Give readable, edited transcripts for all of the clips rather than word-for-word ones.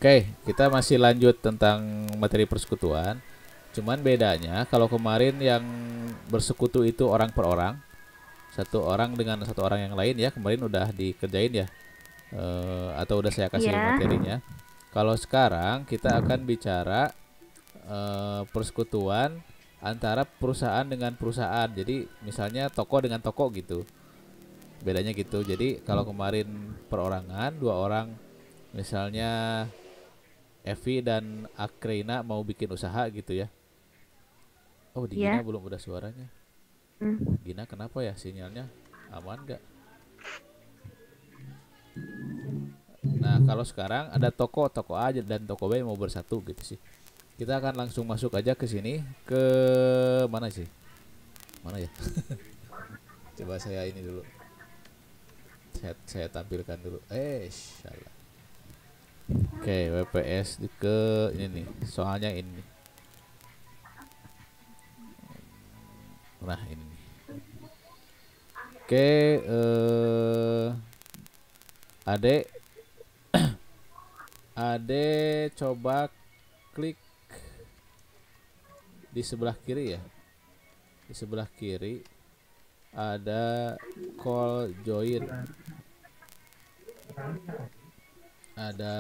Oke, kita masih lanjut tentang materi persekutuan. Cuman bedanya kalau kemarin yang bersekutu itu orang per orang, satu orang dengan satu orang yang lain ya, kemarin udah dikerjain ya, atau udah saya kasih Iya, materinya. Kalau sekarang kita akan bicara persekutuan antara perusahaan dengan perusahaan. Jadi misalnya toko dengan toko gitu. Bedanya gitu. Jadi kalau kemarin perorangan, dua orang misalnya Evi dan Akreina mau bikin usaha gitu ya. Oh, di Gina iya. belum udah suaranya. Hmm. Gina kenapa ya sinyalnya? Aman gak? Nah, kalau sekarang ada toko A dan toko B mau bersatu gitu sih. Kita akan langsung masuk aja ke sini, ke mana sih? Mana ya? Coba saya ini dulu. Saya tampilkan dulu. Salah. Oke, WPS ke ini nih. Soalnya ini. Nah, ini nih. Oke, Ade, coba klik di sebelah kiri ya. Di sebelah kiri ada call join, ada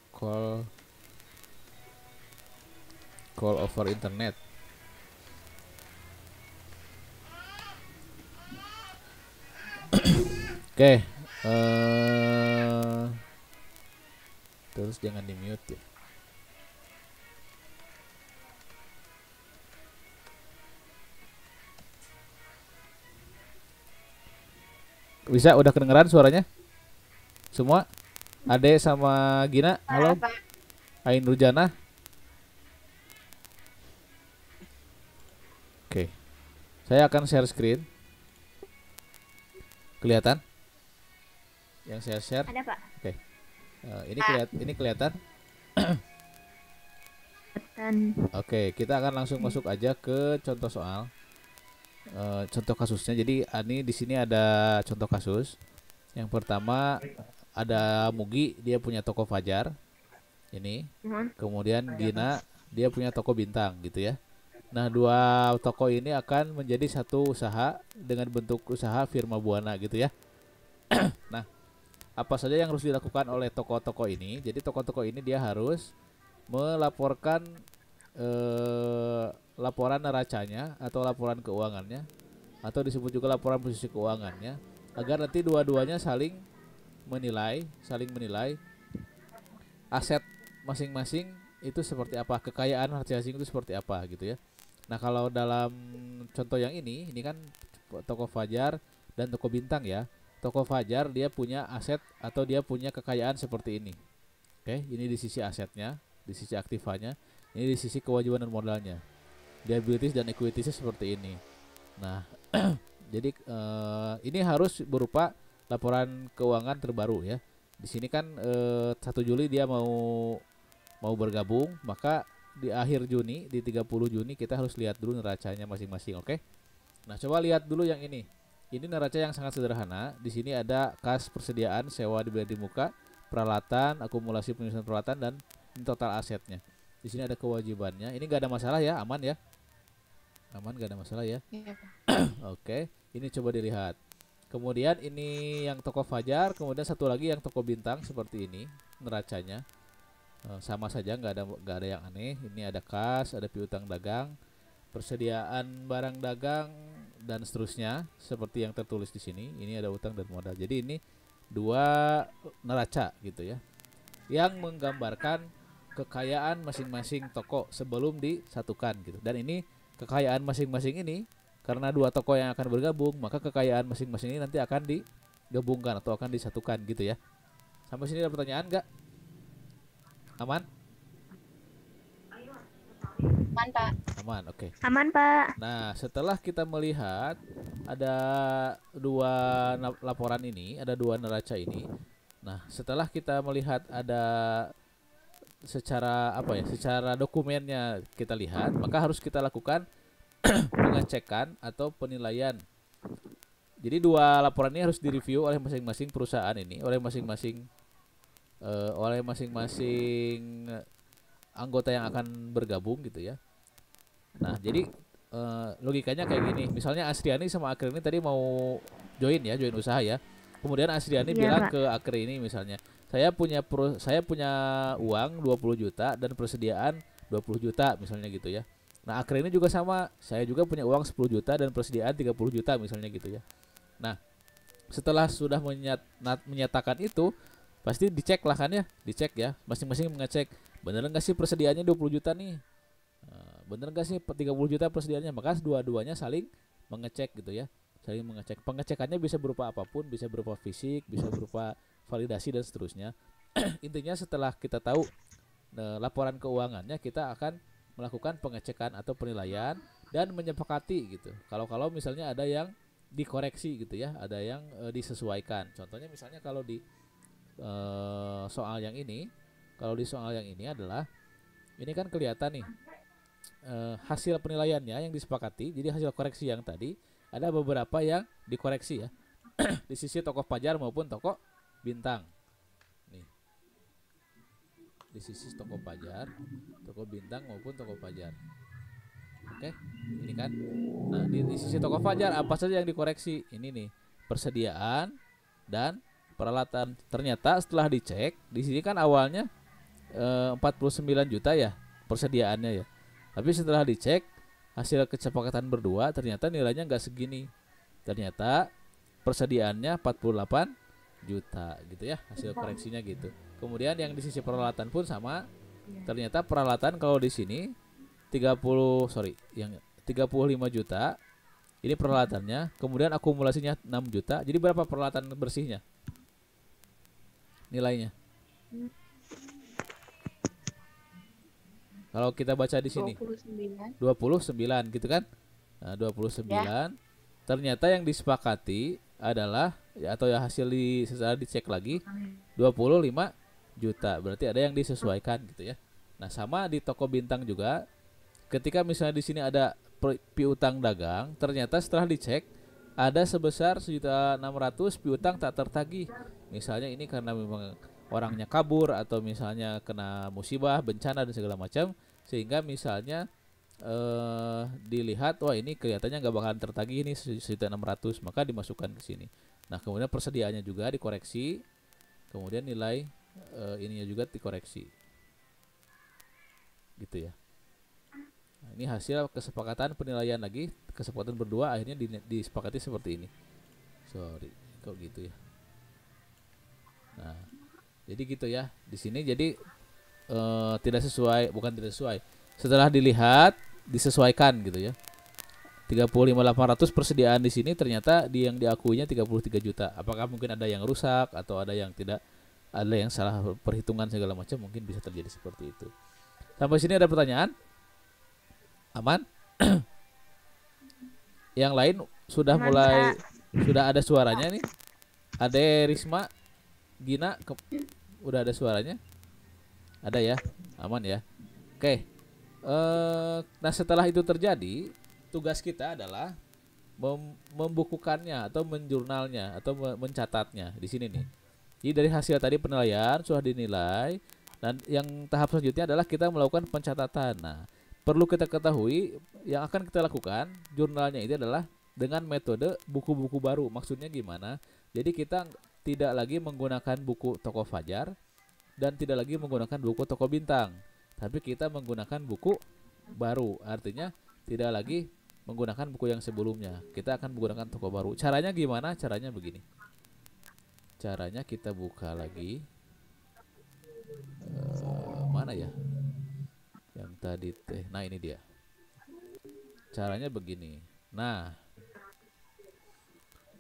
call call over internet. Oke, terus jangan di mute ya. Bisa udah kedengeran suaranya? Semua? Ade sama Gina, halo. Pak. Ain Rujana. Oke, saya akan share screen. Kelihatan? Yang saya share. Ada, Pak. Oke. Pak. Ini kelihatan. Dan Oke, kita akan langsung masuk aja ke contoh soal. Contoh kasusnya. Jadi Ani di sini ada contoh kasus. Yang pertama ada Mugi, dia punya toko Fajar. Ini. mohon. Kemudian Gina, dia punya toko Bintang gitu ya. Nah, dua toko ini akan menjadi satu usaha dengan bentuk usaha firma Buana gitu ya. Nah, apa saja yang harus dilakukan oleh toko-toko ini? Jadi toko-toko ini dia harus melaporkan laporan neracanya atau laporan keuangannya atau disebut juga laporan posisi keuangannya agar nanti dua-duanya saling menilai aset masing-masing itu seperti apa, kekayaan masing-masing itu seperti apa gitu ya. Nah, kalau dalam contoh yang ini kan toko Fajar dan toko Bintang ya. Toko Fajar dia punya aset atau dia punya kekayaan seperti ini. Oke, ini di sisi asetnya, di sisi aktifanya, ini di sisi kewajiban dan modalnya. Liabilities dan equities seperti ini. Nah, jadi ini harus berupa laporan keuangan terbaru ya. Di sini kan 1 Juli dia mau bergabung, maka di akhir Juni, di 30 Juni kita harus lihat dulu neracanya masing-masing, oke? Nah, coba lihat dulu yang ini. Ini neraca yang sangat sederhana. Di sini ada kas persediaan sewa di muka, peralatan, akumulasi penyusunan peralatan dan total asetnya. Di sini ada kewajibannya. Ini gak ada masalah ya, aman ya? Aman, gak ada masalah ya. Iya, Pak. Oke, ini coba dilihat. Kemudian ini yang toko Fajar, kemudian satu lagi yang toko Bintang seperti ini neracanya. Sama saja, nggak ada yang aneh. Ini ada kas, ada piutang dagang, persediaan barang dagang dan seterusnya seperti yang tertulis di sini. Ini ada utang dan modal. Jadi ini dua neraca gitu ya, yang menggambarkan kekayaan masing-masing toko sebelum disatukan gitu. Dan ini kekayaan masing-masing ini karena dua toko yang akan bergabung, maka kekayaan masing-masing ini nanti akan digabungkan atau akan disatukan gitu ya. Sampai sini ada pertanyaan nggak? Aman? Aman, Pak. Aman, oke. Aman, Pak. Nah, setelah kita melihat ada dua laporan ini, ada dua neraca ini. Nah, setelah kita melihat ada secara apa ya, secara dokumennya kita lihat, maka harus kita lakukan pengecekan atau penilaian. Jadi dua laporan ini harus direview oleh masing-masing perusahaan ini, oleh masing-masing oleh masing-masing anggota yang akan bergabung gitu ya. Nah, jadi logikanya kayak gini. Misalnya Asriani sama Akri ini tadi mau join usaha ya. Kemudian Asriani Iya, bilang Pak. ke Akri ini misalnya, saya punya uang 20 juta dan persediaan 20 juta misalnya gitu ya. Nah, Akri ini juga sama, saya juga punya uang 10 juta dan persediaan 30 juta misalnya gitu ya. Nah, setelah sudah menyatakan itu, pasti dicek lah kan ya, dicek ya, masing-masing mengecek bener nggak sih persediaannya 20 juta nih. Bener gak sih 30 juta persediaannya, maka dua-duanya saling mengecek gitu ya, saling mengecek. Pengecekannya bisa berupa apapun, bisa berupa fisik, bisa berupa validasi dan seterusnya. Intinya setelah kita tahu laporan keuangannya, kita akan melakukan pengecekan atau penilaian dan menyepakati gitu. Kalau misalnya ada yang dikoreksi gitu ya, ada yang disesuaikan. Contohnya misalnya kalau di soal yang ini, adalah ini kan kelihatan nih hasil penilaiannya yang disepakati. Jadi hasil koreksi yang tadi ada beberapa yang dikoreksi ya di sisi tokoh Fajar maupun tokoh Bintang. Nih, di sisi tokoh Fajar, tokoh Bintang maupun tokoh Fajar. Oke, ini kan. Nah, di sisi tokoh Fajar apa saja yang dikoreksi? Ini nih, persediaan dan peralatan. Ternyata setelah dicek, di sini kan awalnya 49 juta ya persediaannya ya. Tapi setelah dicek hasil kesepakatan berdua, ternyata nilainya nggak segini. Ternyata persediaannya 48 juta gitu ya, hasil koreksinya gitu. Kemudian yang di sisi peralatan pun sama. Ternyata peralatan kalau di sini 35 juta. Ini peralatannya. Kemudian akumulasinya 6 juta. Jadi berapa peralatan bersihnya? Nilainya. Kalau kita baca di sini 29 gitu kan. Nah, 29 ya. Ternyata yang disepakati adalah ya, atau ya hasil secara dicek lagi 25 juta. Berarti ada yang disesuaikan gitu ya. Nah, sama di toko Bintang juga. Ketika misalnya di sini ada piutang dagang, ternyata setelah dicek ada sebesar 1.600.000 piutang tak tertagih. Misalnya ini karena memang orangnya kabur atau misalnya kena musibah, bencana dan segala macam, sehingga misalnya dilihat wah ini kelihatannya nggak bakalan tertagih ini 1.600.000, maka dimasukkan ke sini. Nah, kemudian persediaannya juga dikoreksi, kemudian nilai ininya juga dikoreksi, gitu ya. Nah, ini hasil kesepakatan penilaian lagi, kesepakatan berdua akhirnya disepakati seperti ini. Sorry, kok gitu ya. Nah, jadi gitu ya. Di sini jadi tidak sesuai, bukan tidak sesuai. Setelah dilihat disesuaikan gitu ya. 35.800 persediaan di sini ternyata yang diakuinya 33 juta. Apakah mungkin ada yang rusak atau ada yang tidak, ada yang salah perhitungan segala macam, mungkin bisa terjadi seperti itu. Sampai sini ada pertanyaan? Aman? Yang lain sudah mulai sudah ada suaranya nih. Ade Risma, Gina udah ada suaranya? Ada ya? Aman ya? Oke. Nah, setelah itu terjadi, tugas kita adalah membukukannya atau menjurnalnya atau mencatatnya di sini nih. Jadi dari hasil tadi penilaian sudah dinilai, dan yang tahap selanjutnya adalah kita melakukan pencatatan. Nah, perlu kita ketahui yang akan kita lakukan jurnalnya ini adalah dengan metode buku-buku baru. Maksudnya gimana? Jadi kita tidak lagi menggunakan buku Toko Fajar dan tidak lagi menggunakan buku Toko Bintang, tapi kita menggunakan buku baru. Artinya tidak lagi menggunakan buku yang sebelumnya, kita akan menggunakan toko baru. Caranya gimana? Caranya begini. Caranya kita buka lagi mana ya yang tadi teh. Nah, ini dia. Caranya begini. Nah,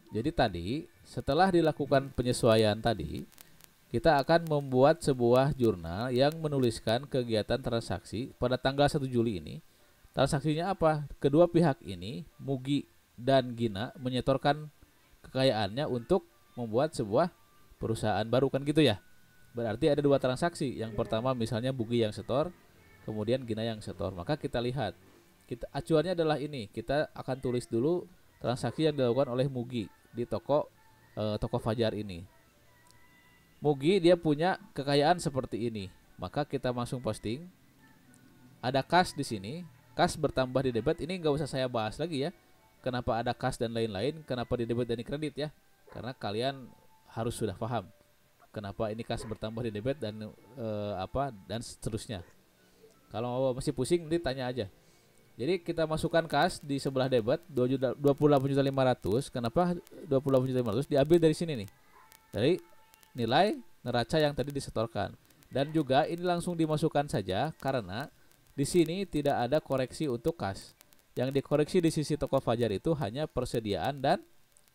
jadi tadi setelah dilakukan penyesuaian tadi, kita akan membuat sebuah jurnal yang menuliskan kegiatan transaksi pada tanggal 1 Juli ini. Transaksinya apa? Kedua pihak ini, Mugi dan Gina, menyetorkan kekayaannya untuk membuat sebuah perusahaan baru, kan gitu ya. Berarti ada dua transaksi. Yang pertama misalnya Mugi yang setor, kemudian Gina yang setor. Maka kita lihat, acuannya adalah ini. Kita akan tulis dulu transaksi yang dilakukan oleh Mugi di toko Fajar ini. Mugi dia punya kekayaan seperti ini. Maka kita langsung posting. Ada kas di sini, kas bertambah di debit. Ini nggak usah saya bahas lagi ya. Kenapa ada kas dan lain-lain, kenapa di debit dan di kredit ya? Karena kalian harus sudah paham kenapa ini kas bertambah di debit dan apa dan seterusnya. Kalau masih pusing nanti tanya aja. Jadi kita masukkan kas di sebelah debit 28.500. Kenapa 28.500 diambil dari sini nih? Dari nilai neraca yang tadi disetorkan. Dan juga ini langsung dimasukkan saja karena di sini tidak ada koreksi untuk kas. Yang dikoreksi di sisi toko Fajar itu hanya persediaan dan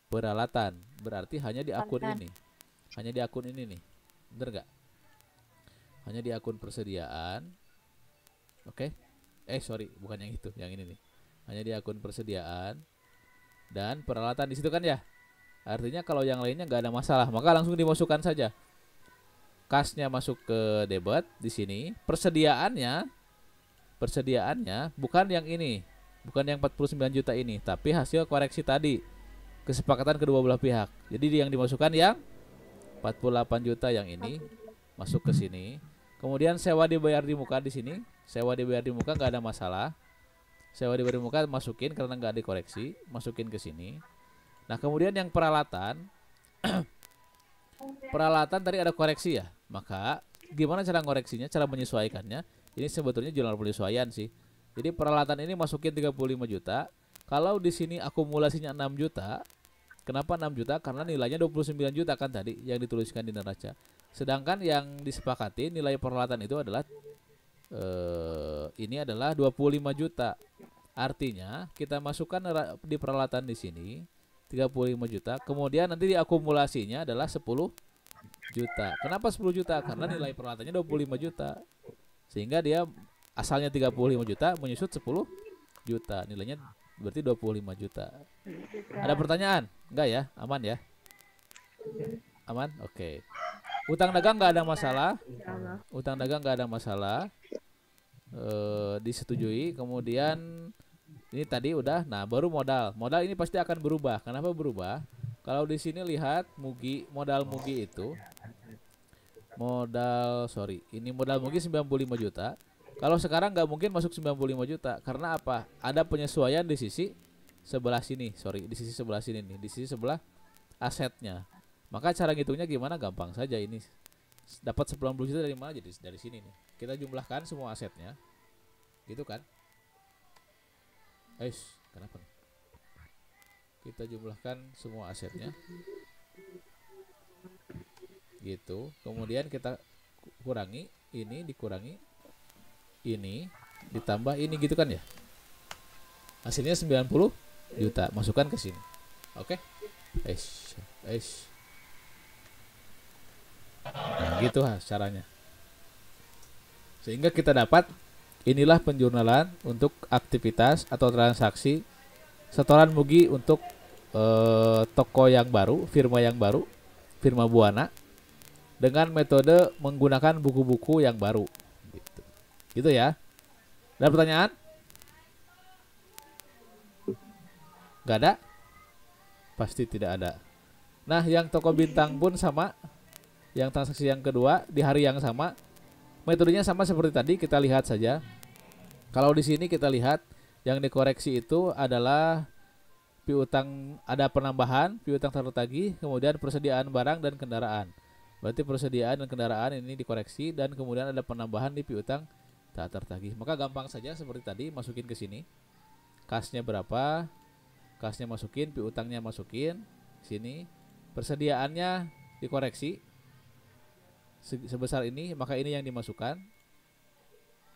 peralatan. Berarti hanya di akun ini. Hanya di akun ini nih. Bener gak? Hanya di akun persediaan. Oke. Sorry, bukan yang itu, yang ini nih. Hanya di akun persediaan dan peralatan di situ kan ya. Artinya kalau yang lainnya nggak ada masalah, maka langsung dimasukkan saja. Kasnya masuk ke debit di sini. Persediaannya bukan yang ini, bukan yang 49 juta ini, tapi hasil koreksi tadi, kesepakatan kedua belah pihak. Jadi yang dimasukkan yang 48 juta yang ini masuk ke sini. Kemudian sewa dibayar di muka di sini. Sewa dibayar di muka nggak ada masalah. Sewa dibayar di muka masukin karena nggak dikoreksi, masukin ke sini. Nah kemudian yang peralatan, peralatan tadi ada koreksi ya. Maka gimana cara ngoreksinya, cara menyesuaikannya? Ini sebetulnya jurnal penyesuaian sih. Jadi peralatan ini masukin 35 juta. Kalau di sini akumulasinya 6 juta. Kenapa 6 juta? Karena nilainya 29 juta kan tadi yang dituliskan di neraca. Sedangkan yang disepakati nilai peralatan itu adalah ini adalah 25 juta. Artinya kita masukkan di peralatan di sini 35 juta. Kemudian nanti diakumulasinya adalah 10 juta. Kenapa 10 juta? Karena nilai peralatannya 25 juta. Sehingga dia asalnya 35 juta menyusut 10 juta. Nilainya berarti 25 juta. Ada pertanyaan? Enggak ya? Aman ya? Aman? Oke. Utang dagang nggak ada masalah. Utang dagang nggak ada masalah. Disetujui. Kemudian ini tadi udah. Nah baru modal. Modal ini pasti akan berubah. Kenapa berubah? Kalau di sini lihat Mugi, modal Mugi itu ini modal Mugi 95 juta. Kalau sekarang nggak mungkin masuk 95 juta. Karena apa? Ada penyesuaian di sisi sebelah sini. Di sisi sebelah sini nih. Di sisi sebelah asetnya. Maka cara ngitungnya gimana? Gampang saja ini. Dapat 90 juta dari mana? Jadi dari sini nih. Kita jumlahkan semua asetnya. Gitu kan? Kenapa nih? Kita jumlahkan semua asetnya. Gitu. Kemudian kita kurangi ini, dikurangi ini, ditambah ini gitu kan ya. Hasilnya 90 juta. Masukkan ke sini. Oke? Nah, gitu caranya. Sehingga kita dapat inilah penjurnalan untuk aktivitas atau transaksi setoran Mugi untuk toko yang baru, firma Buana dengan metode menggunakan buku-buku yang baru. Gitu ya. Ada pertanyaan? Gak ada? Pasti tidak ada. Nah, yang toko bintang pun sama. Yang transaksi yang kedua di hari yang sama, metodenya sama seperti tadi. Kita lihat saja. Kalau di sini kita lihat yang dikoreksi itu adalah piutang, ada penambahan piutang tak tertagih, kemudian persediaan barang dan kendaraan. Berarti persediaan dan kendaraan ini dikoreksi dan kemudian ada penambahan di piutang tak tertagih. Maka gampang saja seperti tadi, masukin ke sini. Kasnya berapa? Kasnya masukin, piutangnya masukin sini. Persediaannya dikoreksi sebesar ini, maka ini yang dimasukkan.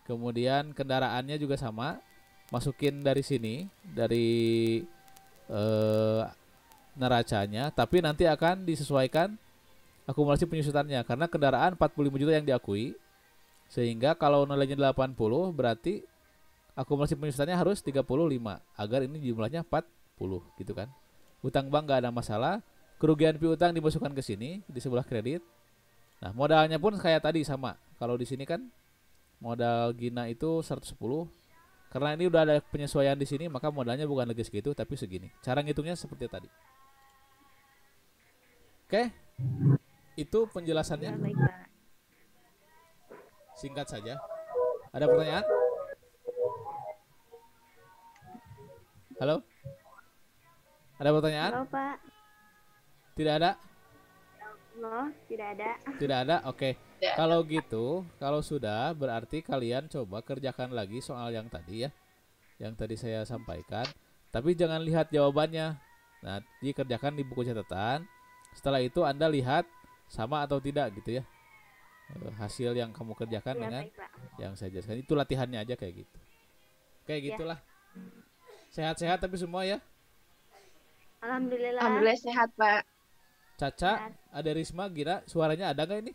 Kemudian kendaraannya juga sama, masukin dari sini, dari neracanya, tapi nanti akan disesuaikan akumulasi penyusutannya karena kendaraan 45 juta yang diakui. Sehingga kalau nilainya 80 berarti akumulasi penyusutannya harus 35 agar ini jumlahnya 40 gitu kan. Utang bank nggak ada masalah. Kerugian piutang dimasukkan ke sini di sebelah kredit. Nah, modalnya pun kayak tadi sama. Kalau di sini kan modal Gina itu 110. Karena ini udah ada penyesuaian di sini, maka modalnya bukan lagi segitu tapi segini. Cara ngitungnya seperti tadi. Oke? Itu Ya, penjelasannya baik, Pak. singkat saja. Ada pertanyaan? Halo? Ada pertanyaan? Halo, Pak. Tidak ada? Halo, tidak ada. Tidak ada? Oke. Ya. Kalau gitu, kalau sudah berarti kalian coba kerjakan lagi soal yang tadi ya. Yang tadi saya sampaikan. Tapi jangan lihat jawabannya. Nah, dikerjakan di buku catatan. Setelah itu Anda lihat sama atau tidak gitu ya. Hasil yang kamu kerjakan Ya, dengan baik, Pak. yang saya jelaskan. Itu latihannya aja kayak gitu. Kayak Ya. gitulah. Sehat-sehat tapi semua ya. Alhamdulillah. Alhamdulillah sehat, Pak. Caca, Sehat. ada Risma, Gira, suaranya ada nggak ini?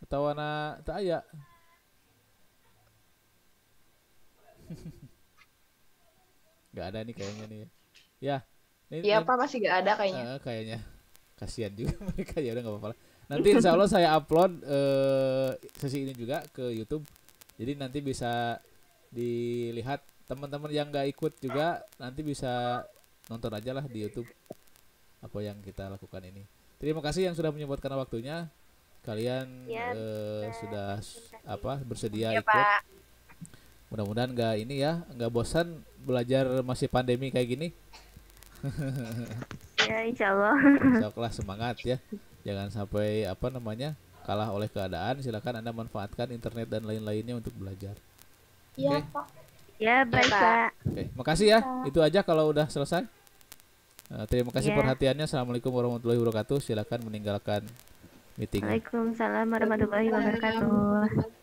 Atau anak tak aya? Nggak ada nih kayaknya nih. Ya, Iya, Pak, masih gak ada kayaknya. kayaknya. Kasihan juga mereka, ya udah nggak apa-apa lah. Nanti insya Allah saya upload sesi ini juga ke YouTube. Jadi nanti bisa dilihat teman-teman yang nggak ikut juga nanti bisa nonton aja lah di YouTube apa yang kita lakukan ini. Terima kasih yang sudah menyempatkan waktunya. Kalian Ya, sudah terima kasih. bersedia Iya, ikut. Pak. Mudah-mudahan nggak ini ya, nggak bosan belajar masih pandemi kayak gini. Ya, insya Allah. Insya semangat ya. Jangan sampai apa namanya kalah oleh keadaan. Silakan Anda manfaatkan internet dan lain-lainnya untuk belajar. Iya, Oke. Pak. Ya, baik, Pak. Pak. Oke, makasih ya. Itu aja kalau udah selesai. Terima kasih Ya. perhatiannya. Assalamualaikum warahmatullahi wabarakatuh. Silakan meninggalkan meeting. Waalaikumsalam warahmatullahi wabarakatuh.